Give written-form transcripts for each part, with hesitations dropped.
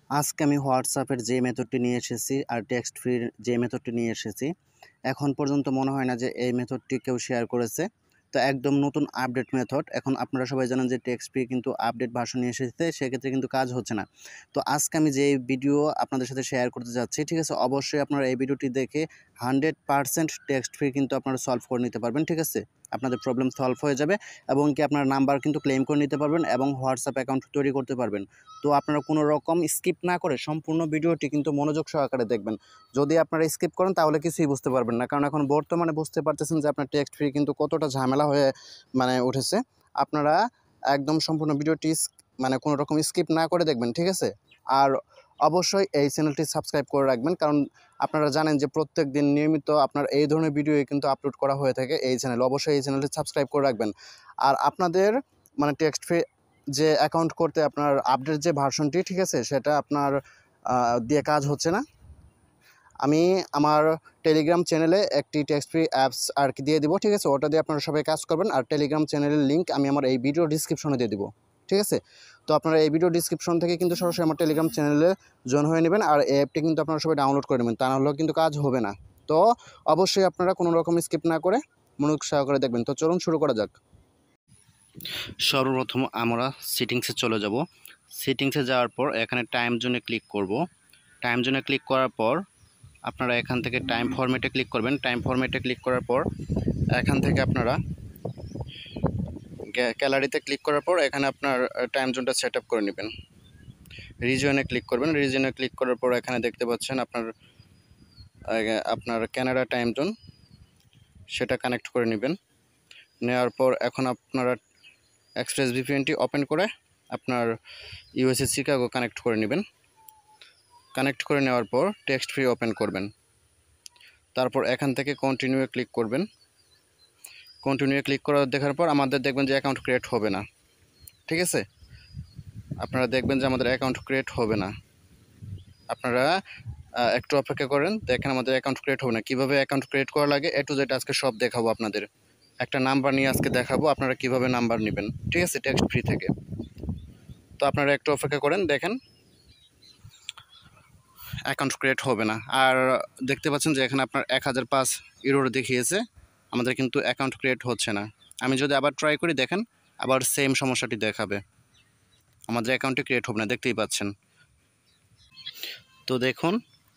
আজকে আমি হোয়াটসঅ্যাপের যে মেথডটি নিয়ে এসেছি আর টেক্সট ফ্রির যে মেথডটি নিয়ে এসেছি, এখন পর্যন্ত মনে হয় না যে এই মেথডটি কেউ শেয়ার করেছে। তো একদম নতুন আপডেট মেথড। এখন আপনারা সবাই জানেন যে টেক্সট ফ্রি কিন্তু আপডেট ভার্সন নিয়ে এসেছে, সেক্ষেত্রে কিন্তু কাজ হচ্ছে না। তো আজকে আমি যে ভিডিও আপনাদের সাথে শেয়ার করতে যাচ্ছি, ঠিক আছে, অবশ্যই আপনারা এই ভিডিওটি দেখে 100% টেক্সট ফ্রি কিন্তু আপনারা সলভ করে নিতে পারবেন, ঠিক আছে। আপনাদের প্রবলেম সলভ হয়ে যাবে এবং কি আপনার নাম্বার কিন্তু ক্লেম করে নিতে পারবেন এবং হোয়াটসঅ্যাপ অ্যাকাউন্ট তৈরি করতে পারবেন। তো আপনারা কোনো রকম স্কিপ না করে সম্পূর্ণ ভিডিওটি কিন্তু মনোযোগ সহকারে দেখবেন। যদি আপনারা স্কিপ করেন তাহলে কিছুই বুঝতে পারবেন না, কারণ এখন বর্তমানে বুঝতে পারতেছেন যে আপনার টেক্সট ফ্রি কিন্তু কতটা ঝামেলা হয়ে উঠেছে। আপনারা একদম সম্পূর্ণ ভিডিওটি কোনো রকম স্কিপ না করে দেখবেন, ঠিক আছে। আর অবশ্যই এই চ্যানেলটি সাবস্ক্রাইব করে রাখবেন, কারণ আপনারা জানেন যে প্রত্যেক দিন নিয়মিত আপনার এই ধরনের ভিডিও কিন্তু আপলোড করা হয়ে থাকে এই চ্যানেলে। অবশ্যই এই চ্যানেলটি সাবস্ক্রাইব করে রাখবেন। আর আপনাদের টেক্সট ফ্রি যে অ্যাকাউন্ট করতে আপনার আপডেট যে ভার্সনটি, ঠিক আছে, সেটা আপনার দিয়ে কাজ হচ্ছে না। আমি আমার টেলিগ্রাম চ্যানেলে একটি টেক্সট ফ্রি অ্যাপস আর কি দিয়ে দিব, ঠিক আছে। ওটা দিয়ে আপনারা সবাই কাজ করবেন। আর টেলিগ্রাম চ্যানেলের লিঙ্ক আমি আমার এই ভিডিও ডিসক্রিপশনে দিয়ে দিব, ঠিক আছে। তো আপনারা এই ভিডিও ডিসক্রিপশন থেকে কিন্তু সরাসরি আমার টেলিগ্রাম চ্যানেলে জয়েন হয়ে নেবেন। আর এই অ্যাপটি কিন্তু আপনারা সবাই ডাউনলোড করে নেবেন, তা না হলেও কিন্তু কাজ হবে না। তো অবশ্যই আপনারা কোনো রকম স্কিপ না করে মনোযোগ সহকারে দেখবেন। তো চলুন শুরু করা যাক। সর্বপ্রথম আমরা সেটিংসে চলে যাব। সেটিংসে যাওয়ার পর এখানে টাইম জোনে ক্লিক করব। টাইম জোনে ক্লিক করার পর আপনারা এখান থেকে টাইম ফরম্যাটে ক্লিক করবেন। টাইম ফরম্যাটে ক্লিক করার পর এখান থেকে আপনারা গ্যালারিতে ক্লিক করার পর এখানে আপনার টাইম জোনটা সেট আপ করে নেবেন। রিজিয়নে ক্লিক করবেন। রিজিয়নে ক্লিক করার পর এখানে দেখতে পাচ্ছেন আপনার কানাডা টাইম জোন, সেটা কানেক্ট করে নেবেন। নেওয়ার পর এখন আপনারা এক্সপ্রেস ভিপিএনটি ওপেন করে আপনার ইউএসএ শিকাগো কানেক্ট করে নেবেন। কানেক্ট করে নেওয়ার পর টেক্সট ফ্রি ওপেন করবেন। তারপর এখান থেকে কন্টিনিউয়ে ক্লিক করবেন। কন্টিনিউয়ে ক্লিক করার দেখার পর আমাদের দেখবেন যে অ্যাকাউন্ট ক্রিয়েট হবে না, ঠিক আছে। আপনারা দেখবেন যে আমাদের অ্যাকাউন্ট ক্রিয়েট হবে না। আপনারা একটু অপেক্ষা করেন, দেখেন আমাদের অ্যাকাউন্ট ক্রিয়েট হবে না। কীভাবে অ্যাকাউন্ট ক্রিয়েট করা লাগে এ টু জেড আজকে সব দেখাবো আপনাদের। একটা নাম্বার নিয়ে আজকে দেখাবো আপনারা কিভাবে নাম্বার নেবেন, ঠিক আছে, টেক্সট ফ্রি থেকে। তো আপনারা একটু অপেক্ষা করেন, দেখেন অ্যাকাউন্ট ক্রিয়েট হবে না। আর দেখতে পাচ্ছেন যে এখানে আপনার 1005 ইউরো দেখিয়েছে, আমাদের কিন্তু অ্যাকাউন্ট ক্রিয়েট হচ্ছে না। আমি যদি আবার ট্রাই করি, দেখেন আবার সেম সমস্যাটি দেখাবে, আমাদের অ্যাকাউন্টে ক্রিয়েট হবে না, দেখতেই পাচ্ছেন। তো দেখুন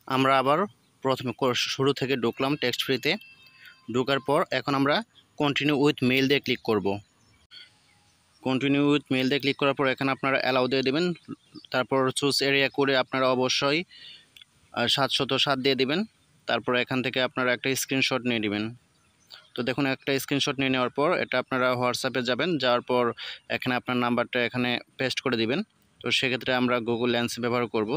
আমরা আবার প্রথমে শুরু থেকে ঢুকলাম টেক্সট ফ্রিতে। ঢোকার পর এখন আমরা কন্টিনিউ উইথ মেইল দিয়ে ক্লিক করব। কন্টিনিউ উইথ মেইল দিয়ে ক্লিক করার পর এখানে আপনারা অ্যালাউ দিয়ে দেবেন। তারপর চুজ এরিয়া করে আপনারা অবশ্যই 707 দিয়ে দিবেন। তারপর এখান থেকে আপনারা একটা স্ক্রিনশট নিয়ে নেবেন। তো দেখুন একটা স্ক্রিনশট নিয়ে নেওয়ার পর এটা আপনারা হোয়াটসঅ্যাপে যাবেন, যাওয়ার পর এখানে আপনার নাম্বারটা এখানে পেস্ট করে দিবেন। তো সেক্ষেত্রে আমরা গুগল লেন্স ব্যবহার করব।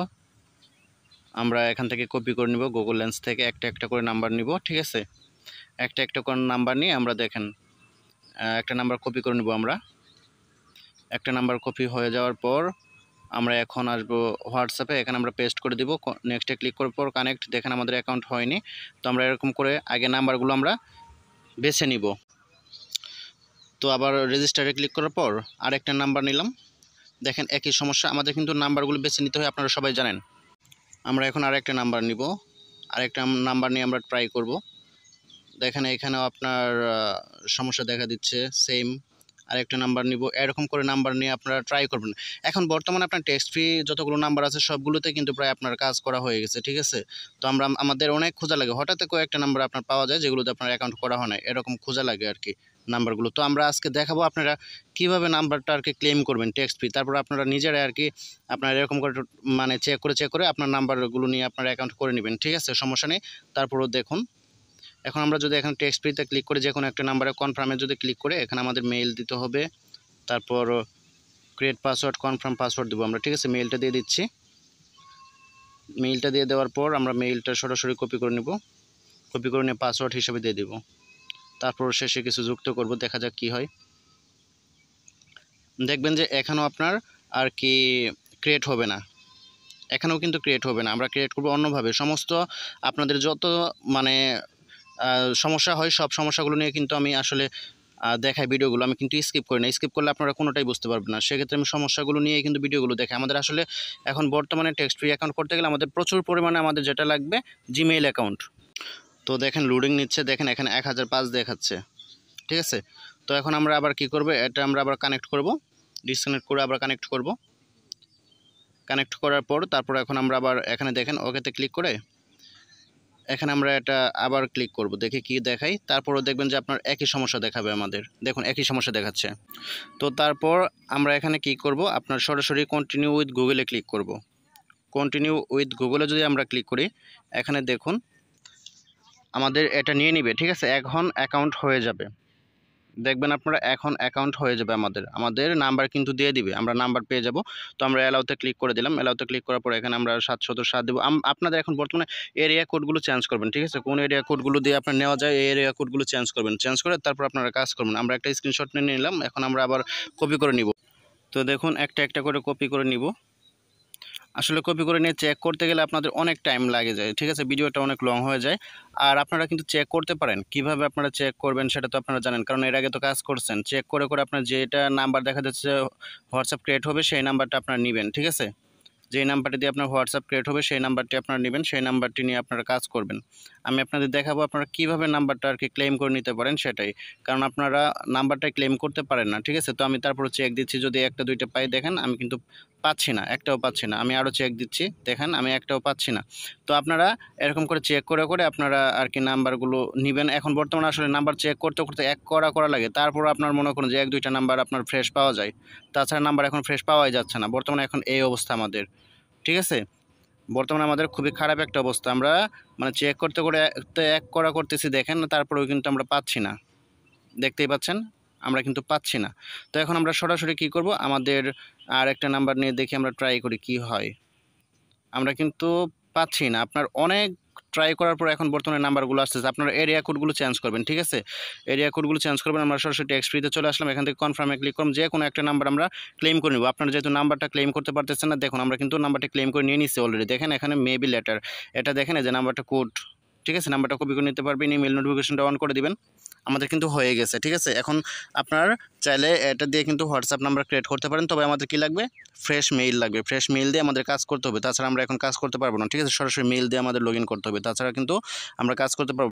আমরা এখান থেকে কপি করে নিব, গুগল লেন্স থেকে একটা একটা করে নাম্বার নিব, ঠিক আছে। একটা একটা করে নাম্বার নিয়ে আমরা দেখেন একটা নাম্বার কপি করে নিব। আমরা একটা নাম্বার কপি হয়ে যাওয়ার পর আমরা এখন আসবো হোয়াটসঅ্যাপে, এখানে আমরা পেস্ট করে দিব। নেক্সটে ক্লিক করার পর কানেক্ট, দেখেন আমাদের অ্যাকাউন্ট হয়নি। তো আমরা এরকম করে আগে নাম্বারগুলো আমরা বেছে নিব। তো আবার রেজিস্টারে ক্লিক করার পর আরেকটা নাম্বার নিলাম, দেখেন একই সমস্যা, আমাদের কিন্তু নাম্বারগুলো বেছে নিতে হয়, আপনারা সবাই জানেন। আমরা এখন আরেকটা নাম্বার নিব, আরেকটা নাম্বার নিয়ে আমরা ট্রাই করব। দেখেন এখানেও আপনার সমস্যা দেখা দিচ্ছে, সেম আরেকটা নাম্বার নিব। এরকম করে নাম্বার নিয়ে আপনারা ট্রাই করবেন। এখন বর্তমানে আপনার টেক্সট ফ্রি যতগুলো নাম্বার আছে সবগুলোতে কিন্তু প্রায় আপনার কাজ করা হয়ে গেছে, ঠিক আছে। তো আমাদের অনেক খোঁজা লাগে, হঠাৎ কয়েকটা নাম্বার আপনার পাওয়া যায় যেগুলোতে আপনার অ্যাকাউন্ট করা হয় না, এরকম খোঁজা লাগে আর কি নাম্বারগুলো। তো আমরা আজকে দেখাবো আপনারা কীভাবে নাম্বারটা আর কি ক্লেম করবেন টেক্সট ফ্রি। তারপর আপনারা নিজেরাই আর কি আপনারা এরকম করে চেক করে আপনার নাম্বারগুলো নিয়ে আপনার অ্যাকাউন্ট করে নেবেন, ঠিক আছে, সমস্যা নেই। তারপরও দেখুন এখন আমরা যদি এখানে টেক্সট ফ্রিতে ক্লিক করে যে কোনো একটা নাম্বারে কনফার্মে যদি ক্লিক করে এখানে আমাদের মেইল দিতে হবে। তারপর ক্রিয়েট পাসওয়ার্ড, কনফার্ম পাসওয়ার্ড দেবো আমরা, ঠিক আছে। মেইলটা দিয়ে দিচ্ছি। মেইলটা দিয়ে দেওয়ার পর আমরা মেইলটা সরাসরি কপি করে নেব, কপি করে নিয়ে পাসওয়ার্ড হিসেবে দিয়ে দেব। তারপর শেষে কিছু যুক্ত করব, দেখা যাক কি হয়। দেখবেন যে এখানেও আপনার আর কি ক্রিয়েট হবে না, এখানেও কিন্তু ক্রিয়েট হবে না। আমরা ক্রিয়েট করব অন্যভাবে। সমস্ত আপনাদের যত সমস্যা হয় সব সমস্যাগুলো নিয়ে কিন্তু আমি আসলে দেখায় ভিডিওগুলো, আমি কিন্তু স্কিপ করি না। স্কিপ করলে আপনারা কোনোটাই বুঝতে পারবেন না। সেক্ষেত্রে আমি সমস্যাগুলো নিয়ে কিন্তু ভিডিওগুলো দেখাই। আমাদের আসলে এখন বর্তমানে টেক্সট ফ্রি অ্যাকাউন্ট করতে গেলে আমাদের প্রচুর পরিমাণে আমাদের যেটা লাগবে জিমেইল অ্যাকাউন্ট। তো দেখেন লোডিং নিচ্ছে, দেখেন এখানে 1005 দেখাচ্ছে, ঠিক আছে। তো এখন আমরা আবার কি করব, এটা আমরা আবার কানেক্ট করব, ডিসকানেক্ট করে আবার কানেক্ট করব। কানেক্ট করার পর তারপর এখন আমরা আবার এখানে দেখেন ওকেতে ক্লিক করে এখানে আমরা এটা আবার ক্লিক করব, দেখে কি দেখাই। তারপরও দেখবেন যে আপনার একই সমস্যা দেখাবে আমাদের, দেখুন একই সমস্যা দেখাচ্ছে। তো তারপর আমরা এখানে কি করব, আপনার সরাসরি কন্টিনিউ উইথ গুগলে ক্লিক করব। কন্টিনিউ উইথ গুগলে যদি আমরা ক্লিক করি, এখানে দেখুন আমাদের এটা নিয়ে নিবে, ঠিক আছে। এখন অ্যাকাউন্ট হয়ে যাবে, দেখবেন আপনারা এখন অ্যাকাউন্ট হয়ে যাবে। আমাদের নাম্বার কিন্তু দিয়ে দিবে, আমরা নাম্বার পেয়ে যাব। তো আমরা অ্যালাউতে ক্লিক করে দিলাম। অ্যালাউতে ক্লিক করার পর এখানে আমরা 707 দেবো। আপনাদের এখন বর্তমানে এরিয়া কোডগুলো চেঞ্জ করবেন, ঠিক আছে। কোন এরিয়া কোডগুলো দিয়ে আপনার নেওয়া যায় এই এরিয়া কোডগুলো চেঞ্জ করবেন। চেঞ্জ করে তারপর আপনারা কাজ করবেন। আমরা একটা স্ক্রিনশট নিয়ে নিলাম, এখন আমরা আবার কপি করে নিব। তো দেখুন একটা একটা করে কপি করে নিব। আসলে কপি করে নিয়ে চেক করতে গেলে আপনাদের অনেক টাইম লাগে যায়, ঠিক আছে। ভিডিওটা অনেক লং হয়ে যায়। আর আপনারা কিন্তু চেক করতে পারেন, কিভাবে আপনারা চেক করবেন সেটা তো আপনারা জানেন, কারণ এর আগে তো কাজ করছেন। চেক করে করে আপনার যেটা নাম্বার দেখা যাচ্ছে হোয়াটসঅ্যাপ ক্রিয়েট হবে সেই নাম্বারটা আপনারা নেবেন, ঠিক আছে। যেই নাম্বারটি দিয়ে আপনার হোয়াটসঅ্যাপ ক্রিয়েট হবে সেই নাম্বারটি আপনারা নেবেন, সেই নাম্বারটি নিয়ে আপনারা কাজ করবেন। আমি আপনাদের দেখাবো আপনারা কীভাবে নাম্বারটা আর কি ক্লেম করে নিতে পারেন সেটাই, কারণ আপনারা নাম্বারটা ক্লেম করতে পারেন না, ঠিক আছে। তো আমি তারপরে চেক দিচ্ছি, যদি একটা দুইটা পাই, দেখেন আমি কিন্তু পাচ্ছি না, একটাও পাচ্ছি না। আমি আরও চেক দিচ্ছি, দেখেন আমি একটাও পাচ্ছি না। তো আপনারা এরকম করে চেক করে করে আপনারা আর কি নাম্বারগুলো নেবেন। এখন বর্তমানে আসলে নাম্বার চেক করতে করতে এক করা লাগে, তারপর আপনার মনে করুন যে এক দুইটা নাম্বার আপনার ফ্রেশ পাওয়া যায়। তাছাড়া নাম্বার এখন ফ্রেশ পাওয়াই যাচ্ছে না বর্তমানে, এখন এই অবস্থা আমাদের, ঠিক আছে। বর্তমানে আমাদের খুবই খারাপ একটা অবস্থা। আমরা মানে চেক করতে করে এক করতেছি, দেখেন তারপরেও কিন্তু আমরা পাচ্ছি না, দেখতেই পাচ্ছেন আমরা কিন্তু পাচ্ছি না। তো এখন আমরা সরাসরি কি করব, আমাদের আর একটা নাম্বার নিয়ে দেখি আমরা ট্রাই করি কি হয়। আমরা কিন্তু পাচ্ছি না। আপনার অনেক ট্রাই করার পর এখন বর্তমানে নাম্বারগুলো আসতেছে। আপনারা এরিয়া কোডগুলো চেঞ্জ করবেন, ঠিক আছে। এরিয়া কোডগুলো চেঞ্জ করবেন। আমরা সরাসরি টেক্সট ফ্রিতে চলে আসলাম, এখান থেকে কনফার্মে ক্লিক করুন, যে কোনো একটা নাম্বার আমরা ক্লেম করে নেব। আপনারা যেহেতু নাম্বারটা ক্লেম করতে পারতেছেন না, দেখুন আমরা কিন্তু নাম্বারটা ক্লেম করে নিয়ে নিচ্ছি অলরেডি। দেখেন এখানে মেবি লেটার, এটা দেখেন এই যে নাম্বারটা কোড, ঠিক আছে। নাম্বারটা কপি করে নিতে পারবেন, ইমেল নোটিফিকেশনটা অন করে দিবেন। আমাদের কিন্তু হয়ে গেছে, ঠিক আছে। এখন আপনার চাইলে এটা দিয়ে কিন্তু হোয়াটসঅ্যাপ নাম্বার ক্রিয়েট করতে পারেন, তবে আমাদের কি লাগবে, ফ্রেশ মেইল লাগবে। ফ্রেশ মেইল দিয়ে আমাদের কাজ করতে হবে, তাছাড়া আমরা এখন কাজ করতে পারবো না, ঠিক আছে। সরাসরি মেইল দিয়ে আমাদের লগ ইন করতে হবে, তাছাড়া কিন্তু আমরা কাজ করতে পারবো।